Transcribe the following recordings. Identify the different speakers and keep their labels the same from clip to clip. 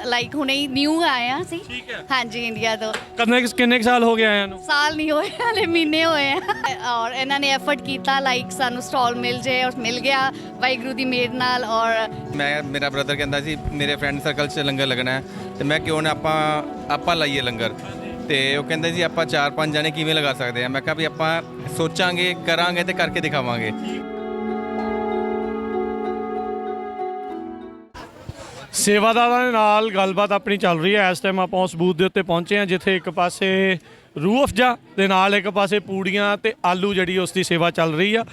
Speaker 1: Like ਹੁਣੇ ਹੀ new ਆਇਆ ਸੀ।
Speaker 2: ਠੀਕ ਹੈ।
Speaker 1: ਹਾਂਜੀ ਇੰਡੀਆ ਤੋਂ।
Speaker 2: ਕਿੰਨੇ ਕੁ ਸਾਲ ਹੋ ਗਏ ਆਇਆਂ ਨੂੰ?
Speaker 1: ਸਾਲ ਨਹੀਂ ਹੋਏ ਹਲੇ ਮਹੀਨੇ ਹੋਏ ਆ ਔਰ ਇਹਨਾਂ ਨੇ ਐਫਰਟ ਕੀਤਾ ਲਾਈਕ ਸਾਨੂੰ ਸਟਾਲ ਮਿਲ ਜੇ ਔਰ ਮਿਲ ਗਿਆ ਵਾਹਿਗੁਰੂ ਦੀ ਮਿਹਰ ਨਾਲ। ਔਰ
Speaker 3: ਮੇਰਾ ਬ੍ਰਦਰ ਕਹਿੰਦਾ ਸੀ ਮੇਰੇ ਫਰੈਂਡ ਸਰਕਲ 'ਚ ਲੰਗਰ ਲੱਗਣਾ ਹੈ ਤੇ ਮੈਂ ਕਿਉਂ ਨਾ ਆਪਾਂ ਲਾਈਏ ਲੰਗਰ। ਤੇ ਉਹ ਕਹਿੰਦੇ ਜੀ ਆਪਾਂ 4-5 ਜਣੇ ਕਿਵੇਂ ਲਗਾ ਸਕਦੇ ਆ। ਮੈਂ ਕਿਹਾ ਵੀ ਆਪਾਂ ਸੋਚਾਂਗੇ, ਕਰਾਂਗੇ ਤੇ ਕਰਕੇ ਦਿਖਾਵਾਂਗੇ।
Speaker 2: ਸੇਵਾਦਾਰਾਂ ਦੇ ਨਾਲ ਗੱਲਬਾਤ ਆਪਣੀ ਚੱਲ ਰਹੀ ਹੈ। ਇਸ ਟਾਈਮ ਆਪਾਂ ਉਸ ਬੂਥ ਦੇ ਉੱਤੇ ਪਹੁੰਚੇ ਹਾਂ ਜਿੱਥੇ ਇੱਕ ਪਾਸੇ ਰੂਹ ਅਫਜਾ ਦੇ ਨਾਲ ਇੱਕ ਪਾਸੇ ਪੂੜੀਆਂ ਤੇ ਆਲੂ ਜਿਹੜੀ ਉਸ ਦੀ ਸੇਵਾ ਚੱਲ ਰਹੀ ਆ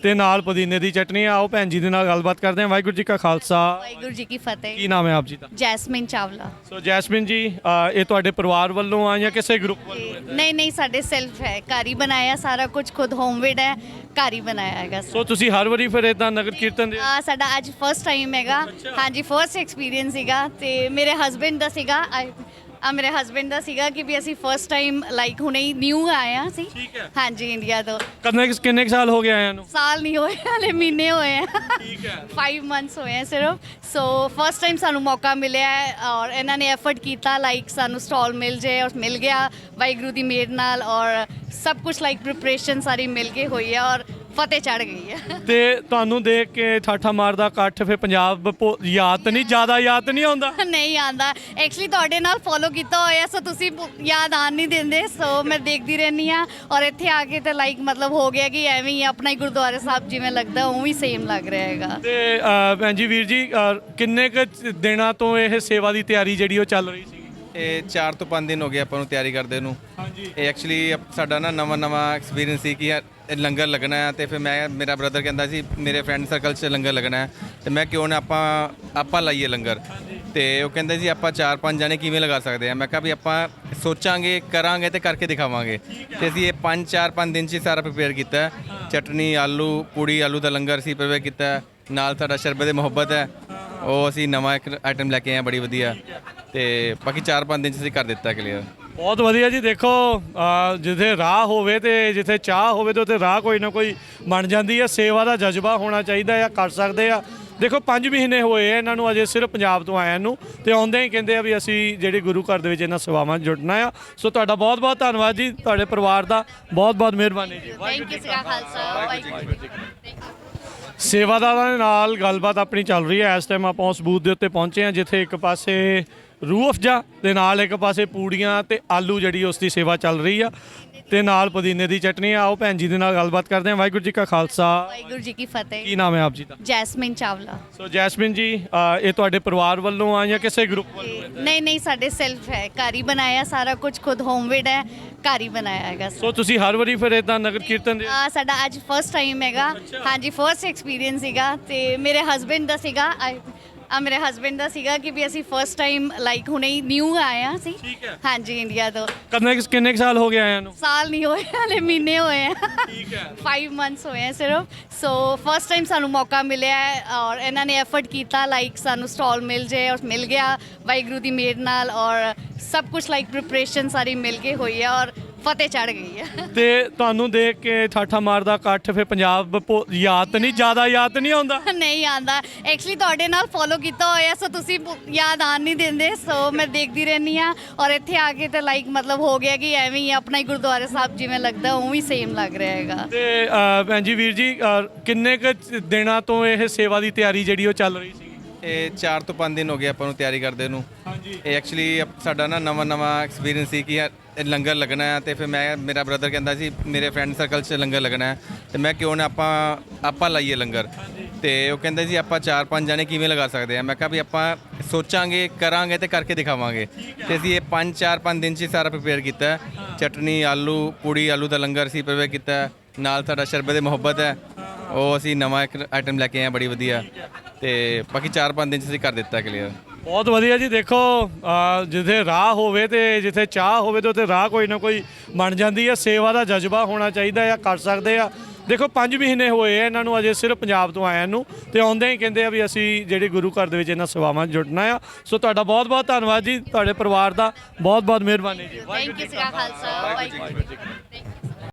Speaker 2: ਤੇ ਨਾਲ ਪੁਦੀਨੇ ਦੀ ਚਟਨੀ ਆ। ਆਓ ਭੈਣ ਜੀ ਦੇ ਨਾਲ ਗੱਲਬਾਤ ਕਰਦੇ ਹਾਂ। ਵਾਹਿਗੁਰੂ ਜੀ ਕਾ ਖਾਲਸਾ,
Speaker 1: ਵਾਹਿਗੁਰੂ ਜੀ ਕੀ ਫਤਿਹ।
Speaker 2: ਕੀ ਨਾਮ ਹੈ ਆਪ ਜੀ ਦਾ?
Speaker 1: ਜੈਸਮਿਨ ਚਾਵਲਾ।
Speaker 2: ਸੋ ਜੈਸਮਿਨ ਜੀ, ਇਹ ਤੁਹਾਡੇ ਪਰਿਵਾਰ ਵੱਲੋਂ ਆ ਜਾਂ ਕਿਸੇ ਗਰੁੱਪ ਵੱਲੋਂ?
Speaker 1: ਨਹੀਂ ਸਾਡੇ ਸੈਲਫ ਹੈ, ਘਰ ਹੀ ਬਣਾਇਆ ਸਾਰਾ ਕੁਝ, ਖੁਦ ਹੋਮਮੇਡ ਹੈ, ਘਰ ਹੀ ਬਣਾਇਆ ਹੈਗਾ।
Speaker 2: ਸੋ ਤੁਸੀਂ ਹਰ ਵਾਰੀ ਫਿਰ ਇਦਾਂ ਨਗਰ ਕੀਰਤਨ ਦੇ?
Speaker 1: ਸਾਡਾ ਅੱਜ ਫਸਟ ਟਾਈਮ ਹੈਗਾ। ਹਾਂਜੀ ਫਸਟ ਐਕਸਪੀਰੀਅੰਸ ਸੀਗਾ ਤੇ ਮੇਰੇ ਹਸਬੈਂਡ ਦਾ ਸੀਗਾ ਕਿ ਵੀ ਅਸੀਂ ਫਸਟ ਟਾਈਮ ਲਾਈਕ ਹੁਣੇ ਹੀ ਨਿਊ ਆਇਆ ਸੀ।
Speaker 2: ਠੀਕ ਹੈ।
Speaker 1: ਹਾਂਜੀ ਇੰਡੀਆ ਤੋਂ।
Speaker 2: ਕਿੰਨੇ ਕੁ ਸਾਲ ਹੋ ਗਏ ਆਇਆਂ ਨੂੰ?
Speaker 1: ਸਾਲ ਨਹੀਂ ਹੋਏ ਹਲੇ ਮਹੀਨੇ ਹੋਏ ਆ।
Speaker 2: ਠੀਕ ਹੈ।
Speaker 1: 5 ਮੰਥਸ ਹੋਏ ਆ ਸਿਰਫ। ਸੋ ਫਸਟ ਟਾਈਮ ਸਾਨੂੰ ਮੌਕਾ ਮਿਲਿਆ ਹੈ ਔਰ ਇਹਨਾਂ ਨੇ ਐਫਰਟ ਕੀਤਾ ਲਾਈਕ ਸਾਨੂੰ ਸਟਾਲ ਮਿਲ ਜੇ ਔਰ ਮਿਲ ਗਿਆ ਵਾਹਿਗੁਰੂ ਦੀ ਮਿਹਰ ਨਾਲ। ਔਰ ਸਭ ਕੁਝ ਲਾਈਕ ਪ੍ਰਿਪਰੇਸ਼ਨ ਸਾਰੀ ਮਿਲ ਕੇ ਹੋਈ ਹੈ ਔਰ ਫਤਿਹ ਚੜ ਗਈ ਹੈ।
Speaker 2: ਤੇ ਤੁਹਾਨੂੰ ਦੇਖ ਕੇ ਠਾਠਾ ਮਾਰਦਾ ਇਕੱਠ ਫਿਰ ਪੰਜਾਬ ਯਾਦ ਨਹੀਂ, ਜ਼ਿਆਦਾ ਯਾਦ ਨਹੀਂ ਆਉਂਦਾ?
Speaker 1: ਨਹੀਂ ਆਉਂਦਾ ਐਕਚੁਅਲੀ ਤੁਹਾਡੇ ਨਾਲ ਫੋਲੋ ਕੀਤਾ ਹੋਇਆ ਸੋ ਤੁਸੀਂ ਯਾਦ ਆਣ ਨਹੀਂ ਦਿੰਦੇ। ਸੋ ਮੈਂ ਦੇਖਦੀ ਰਹਿੰਦੀ ਹਾਂ ਔਰ ਇੱਥੇ ਆ ਕੇ ਤਾਂ ਲਾਈਕ ਮਤਲਬ ਹੋ ਗਿਆ ਕਿ ਐਵੇਂ ਹੀ ਆਪਣਾ ਹੀ ਗੁਰਦੁਆਰਾ ਸਾਹਿਬ ਜਿਵੇਂ ਲੱਗਦਾ ਉਵੇਂ ਹੀ ਸੇਮ ਲੱਗ ਰਿਹਾ ਹੈਗਾ।
Speaker 2: ਤੇ ਭੈਣ ਜੀ, ਵੀਰ ਜੀ, ਕਿੰਨੇ ਕੁ ਦਿਨਾਂ ਤੋਂ ਇਹ ਸੇਵਾ ਦੀ ਤਿਆਰੀ ਜਿਹੜੀ ਉਹ ਚੱਲ ਰਹੀ ਸੀ?
Speaker 3: ਇਹ 4 ਤੋਂ 5 ਦਿਨ ਹੋ ਗਏ ਆਪਾਂ ਨੂੰ ਤਿਆਰੀ ਕਰਦੇ ਨੂੰ।
Speaker 2: ਹਾਂਜੀ।
Speaker 3: ਇਹ ਐਕਚੁਅਲੀ ਸਾਡਾ ਨਾ ਨਵਾਂ ਐਕਸਪੀਰੀਅੰਸ ਸੀ ਕਿ ਇਹ ਲੰਗਰ ਲੱਗਣਾ ਹੈ ਤੇ ਫਿਰ ਮੇਰਾ ਬ੍ਰਦਰ ਕਹਿੰਦਾ ਸੀ ਮੇਰੇ ਫਰੈਂਡ ਸਰਕਲ 'ਚ ਲੰਗਰ ਲੱਗਣਾ ਹੈ ਤੇ ਮੈਂ ਕਿਉਂ ਨਾ ਆਪਾਂ ਲਾਈਏ ਲੰਗਰ। ਤੇ ਉਹ ਕਹਿੰਦੇ ਜੀ ਆਪਾਂ 4-5 ਜਣੇ ਕਿਵੇਂ ਲਗਾ ਸਕਦੇ ਆ। ਮੈਂ ਕਿਹਾ ਵੀ ਆਪਾਂ ਸੋਚਾਂਗੇ, ਕਰਾਂਗੇ ਤੇ ਕਰਕੇ ਦਿਖਾਵਾਂਗੇ। ਤੇ ਅਸੀਂ ਇਹ 4-5 ਦਿਨ 'ਚ ਹੀ ਸਾਰਾ ਪ੍ਰਿਪੇਅਰ ਕੀਤਾ। ਚਟਨੀ, ਆਲੂ, ਪੂੜੀ ਆਲੂ ਦਾ ਲੰਗਰ ਅਸੀਂ ਪ੍ਰਿਪੇਅਰ ਕੀਤਾ। ਨਾਲ ਸਾਡਾ ਸ਼ਰਬਤ ਮੁਹੱਬਤ ਹੈ, ਉਹ ਅਸੀਂ ਨਵਾਂ ਇੱਕ ਆਈਟਮ ਲੈ ਕੇ ਆਏ ਹਾਂ ਬੜੀ ਵਧੀਆ। ਤੇ ਬਾਕੀ 4-5 ਦਿਨ 'ਚ ਅਸੀਂ ਕਰ ਦਿੱਤਾ ਕਲੀਅਰ।
Speaker 2: ਬਹੁਤ ਵਧੀਆ ਜੀ। ਦੇਖੋ, ਜਿੱਥੇ ਰਾਹ ਹੋਵੇ ਤੇ ਜਿੱਥੇ ਚਾਹ ਹੋਵੇ ਤੇ ਉੱਥੇ ਰਾਹ ਕੋਈ ਨਾ ਕੋਈ ਬਣ ਜਾਂਦੀ ਹੈ। ਸੇਵਾ ਦਾ ਜਜ਼ਬਾ ਹੋਣਾ ਚਾਹੀਦਾ ਆ, ਕਰ ਸਕਦੇ ਆ। ਦੇਖੋ 5 ਮਹੀਨੇ ਹੋਏ ਆ ਇਹਨਾਂ ਨੂੰ ਅਜੇ ਸਿਰਫ ਪੰਜਾਬ ਤੋਂ ਆਇਆਂ ਨੂੰ ਤੇ ਆਉਂਦੇ ਹੀ ਕਹਿੰਦੇ ਆ ਵੀ ਅਸੀਂ ਜਿਹੜੇ ਗੁਰੂ ਘਰ ਦੇ ਵਿੱਚ ਇਹਨਾਂ ਸੇਵਾਵਾਂ 'ਚ ਜੁੜਨਾ ਆ। ਸੋ ਤੁਹਾਡਾ ਬਹੁਤ ਬਹੁਤ ਧੰਨਵਾਦ ਜੀ, ਤੁਹਾਡੇ ਪਰਿਵਾਰ ਦਾ ਬਹੁਤ ਬਹੁਤ ਮਿਹਰਬਾਨੀ ਜੀ।
Speaker 1: ਥੈਂਕ ਯੂ ਸ੍ਰੀ ਖਾਲਸਾ ਵਾਹਿਗੁਰੂ ਜੀ।
Speaker 2: ਸੇਵਾਦਾਰਾਂ ਦੇ ਨਾਲ ਗੱਲਬਾਤ ਆਪਣੀ ਚੱਲ ਰਹੀ ਹੈ। ਇਸ ਟਾਈਮ ਆਪਾਂ ਉਸ ਬੂਥ ਦੇ ਉੱਤੇ ਪਹੁੰਚੇ ਹਾਂ ਜਿੱਥੇ ਇੱਕ ਪਾਸੇ ਰੂਹ ਅਫਜਾ ਦੇ ਨਾਲ ਇੱਕ ਪਾਸੇ ਪੂੜੀਆਂ ਤੇ ਆਲੂ ਜਿਹੜੀ ਉਸ ਦੀ ਸੇਵਾ ਚੱਲ ਰਹੀ ਆ ਤੇ ਨਾਲ ਪੁਦੀਨੇ ਦੀ ਚਟਨੀ ਆ। ਆਓ ਭੈਣ ਜੀ ਦੇ ਨਾਲ ਗੱਲਬਾਤ ਕਰਦੇ ਹਾਂ। ਵਾਹਿਗੁਰੂ ਜੀ ਕਾ ਖਾਲਸਾ,
Speaker 1: ਵਾਹਿਗੁਰੂ ਜੀ ਕੀ ਫਤਿਹ।
Speaker 2: ਕੀ ਨਾਮ ਹੈ ਆਪ ਜੀ ਦਾ?
Speaker 1: ਜੈਸਮਿਨ ਚਾਵਲਾ।
Speaker 2: ਸੋ ਜੈਸਮਿਨ ਜੀ, ਇਹ ਤੁਹਾਡੇ ਪਰਿਵਾਰ ਵੱਲੋਂ ਆ ਜਾਂ ਕਿਸੇ ਗਰੁੱਪ ਵੱਲੋਂ?
Speaker 1: ਨਹੀਂ ਸਾਡੇ ਸੈਲਫ ਹੈ, ਘਰ ਹੀ ਬਣਾਇਆ ਸਾਰਾ ਕੁਝ, ਖੁਦ ਹੋਮਮੇਡ ਹੈ, ਘਰ ਹੀ ਬਣਾਇਆ ਹੈਗਾ।
Speaker 2: ਸੋ ਤੁਸੀਂ ਹਰ ਵਾਰੀ ਫਿਰ ਇਦਾਂ ਨਗਰ ਕੀਰਤਨ ਦੇ?
Speaker 1: ਸਾਡਾ ਅੱਜ ਫਸਟ ਟਾਈਮ ਹੈਗਾ। ਹਾਂਜੀ ਫਸਟ ਐਕਸਪੀਰੀਅੰਸ ਸੀਗਾ ਤੇ ਮੇਰੇ ਹਸਬੈਂਡ ਦਾ ਸੀਗਾ ਕਿ ਵੀ ਅਸੀਂ ਫਸਟ ਟਾਈਮ ਲਾਈਕ ਹੁਣੇ ਹੀ ਨਿਊ ਆਇਆ ਸੀ।
Speaker 2: ਠੀਕ ਹੈ।
Speaker 1: ਹਾਂਜੀ ਇੰਡੀਆ ਤੋਂ।
Speaker 2: ਕਿੰਨੇ ਕੁ ਸਾਲ ਹੋ ਗਏ ਆਇਆਂ ਨੂੰ?
Speaker 1: ਸਾਲ ਨਹੀਂ ਹੋਏ ਹਲੇ ਮਹੀਨੇ ਹੋਏ ਆ।
Speaker 2: ਠੀਕ ਹੈ।
Speaker 1: 5 ਮੰਥਸ ਹੋਏ ਆ ਸਿਰਫ। ਸੋ ਫਸਟ ਟਾਈਮ ਸਾਨੂੰ ਮੌਕਾ ਮਿਲਿਆ ਹੈ ਔਰ ਇਹਨਾਂ ਨੇ ਐਫਰਟ ਕੀਤਾ ਲਾਈਕ ਸਾਨੂੰ ਸਟਾਲ ਮਿਲ ਜੇ ਔਰ ਮਿਲ ਗਿਆ ਵਾਹਿਗੁਰੂ ਦੀ ਮਿਹਰ ਨਾਲ। ਔਰ ਸਭ ਕੁਝ ਲਾਈਕ ਪ੍ਰਿਪਰੇਸ਼ਨ ਸਾਰੀ ਮਿਲ ਕੇ ਹੋਈ ਹੈ ਔਰ ਫਤਿਹ ਚੜ ਗਈ ਹੈ।
Speaker 2: ਤੇ ਤੁਹਾਨੂੰ ਦੇਖ ਕੇ ਠਾਠਾ ਮਾਰਦਾ ਇਕੱਠ ਫਿਰ ਪੰਜਾਬ ਯਾਦ ਨਹੀਂ, ਜ਼ਿਆਦਾ ਯਾਦ ਨਹੀਂ ਆਉਂਦਾ?
Speaker 1: ਨਹੀਂ ਆਉਂਦਾ ਐਕਚੁਅਲੀ ਤੁਹਾਡੇ ਨਾਲ ਫੋਲੋ ਕੀਤਾ ਹੋਇਆ ਸੋ ਤੁਸੀਂ ਯਾਦ ਆਣ ਨਹੀਂ ਦਿੰਦੇ। ਸੋ ਮੈਂ ਦੇਖਦੀ ਰਹਿੰਦੀ ਹਾਂ ਔਰ ਇੱਥੇ ਆ ਕੇ ਤਾਂ ਲਾਈਕ ਮਤਲਬ ਹੋ ਗਿਆ ਕਿ ਐਵੇਂ ਹੀ ਆਪਣਾ ਹੀ ਗੁਰਦੁਆਰਾ ਸਾਹਿਬ ਜਿਵੇਂ ਲੱਗਦਾ ਉਵੇਂ ਹੀ ਸੇਮ ਲੱਗ ਰਿਹਾ ਹੈਗਾ।
Speaker 2: ਤੇ ਭੈਣ ਜੀ, ਵੀਰ ਜੀ, ਕਿੰਨੇ ਕੁ ਦਿਨਾਂ ਤੋਂ ਇਹ ਸੇਵਾ ਦੀ ਤਿਆਰੀ ਜਿਹੜੀ ਉਹ ਚੱਲ ਰਹੀ ਸੀ?
Speaker 3: ਇਹ 4 ਤੋਂ 5 ਦਿਨ ਹੋ ਗਏ ਆਪਾਂ ਨੂੰ ਤਿਆਰੀ ਕਰਦੇ ਨੂੰ।
Speaker 2: ਹਾਂਜੀ।
Speaker 3: ਇਹ ਐਕਚੁਅਲੀ ਸਾਡਾ ਨਾ ਨਵਾਂ ਐਕਸਪੀਰੀਅੰਸ ਸੀ ਕਿ ਇਹ ਲੰਗਰ ਲੱਗਣਾ ਹੈ ਤੇ ਫਿਰ ਮੇਰਾ ਬ੍ਰਦਰ ਕਹਿੰਦਾ ਸੀ ਮੇਰੇ ਫਰੈਂਡ ਸਰਕਲ 'ਚ ਲੰਗਰ ਲੱਗਣਾ ਹੈ ਤੇ ਮੈਂ ਕਿਉਂ ਨਾ ਆਪਾਂ ਲਾਈਏ ਲੰਗਰ। ਤੇ ਉਹ ਕਹਿੰਦੇ ਜੀ ਆਪਾਂ 4-5 ਜਣੇ ਕਿਵੇਂ ਲਗਾ ਸਕਦੇ ਆ। ਮੈਂ ਕਿਹਾ ਵੀ ਆਪਾਂ ਸੋਚਾਂਗੇ, ਕਰਾਂਗੇ ਤੇ ਕਰਕੇ ਦਿਖਾਵਾਂਗੇ। ਤੇ ਅਸੀਂ ਇਹ 4-5 ਦਿਨ 'ਚ ਹੀ ਸਾਰਾ ਪ੍ਰਿਪੇਅਰ ਕੀਤਾ। ਚਟਨੀ, ਆਲੂ, ਪੂੜੀ ਆਲੂ ਦਾ ਲੰਗਰ ਅਸੀਂ ਪ੍ਰਿਪੇਅਰ ਕੀਤਾ। ਨਾਲ ਸਾਡਾ ਸ਼ਰਬਤ ਮੁਹੱਬਤ ਹੈ, ਉਹ ਅਸੀਂ ਨਵਾਂ ਇੱਕ ਆਈਟਮ ਲੈ ਕੇ ਆਏ ਹਾਂ ਬੜੀ ਵਧੀਆ। ਤੇ ਬਾਕੀ 4-5 ਦਿਨ 'ਚ ਅਸੀਂ ਕਰ ਦਿੱਤਾ ਕਲੀਅਰ।
Speaker 2: ਬਹੁਤ ਵਧੀਆ ਜੀ। ਦੇਖੋ, ਜਿੱਥੇ ਰਾਹ ਹੋਵੇ ਤੇ ਜਿੱਥੇ ਚਾਹ ਹੋਵੇ ਤੇ ਉੱਥੇ ਰਾਹ ਕੋਈ ਨਾ ਕੋਈ ਬਣ ਜਾਂਦੀ ਹੈ। ਸੇਵਾ ਦਾ ਜਜ਼ਬਾ ਹੋਣਾ ਚਾਹੀਦਾ ਆ, ਕਰ ਸਕਦੇ ਆ। ਦੇਖੋ 5 ਮਹੀਨੇ ਹੋਏ ਆ ਇਹਨਾਂ ਨੂੰ ਅਜੇ ਸਿਰਫ ਪੰਜਾਬ ਤੋਂ ਆਇਆਂ ਨੂੰ ਤੇ ਆਉਂਦੇ ਹੀ ਕਹਿੰਦੇ ਆ ਵੀ ਅਸੀਂ ਜਿਹੜੇ ਗੁਰੂ ਘਰ ਦੇ ਵਿੱਚ ਇਹਨਾਂ ਸੇਵਾਵਾਂ 'ਚ ਜੁੜਨਾ ਆ। ਸੋ ਤੁਹਾਡਾ ਬਹੁਤ ਬਹੁਤ ਧੰਨਵਾਦ ਜੀ, ਤੁਹਾਡੇ ਪਰਿਵਾਰ ਦਾ ਬਹੁਤ ਬਹੁਤ ਮਿਹਰਬਾਨੀ ਜੀ।
Speaker 1: Thank you Sri Khalsa Waheguru ji.